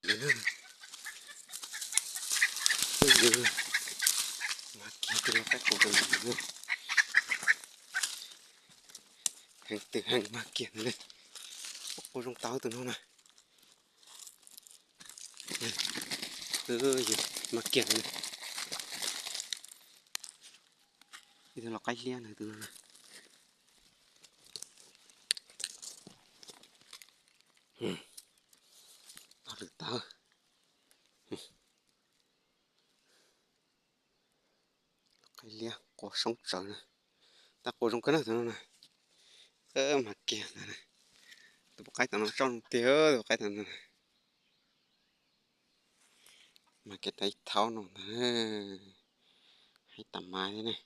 mà kia từ là các cổ từ nữa hàng từ hàng mà kia này cô trong táo từ nó này gì mà kia này bây giờ là cái lia này từ nó này tao được tao cái lia có sống trở này ta cô trong cái này từ nó này mà kia này này tôi cái từ nó trong tía tôi cái từ nó này mà cái tay tháo nó hay tầm mai thế này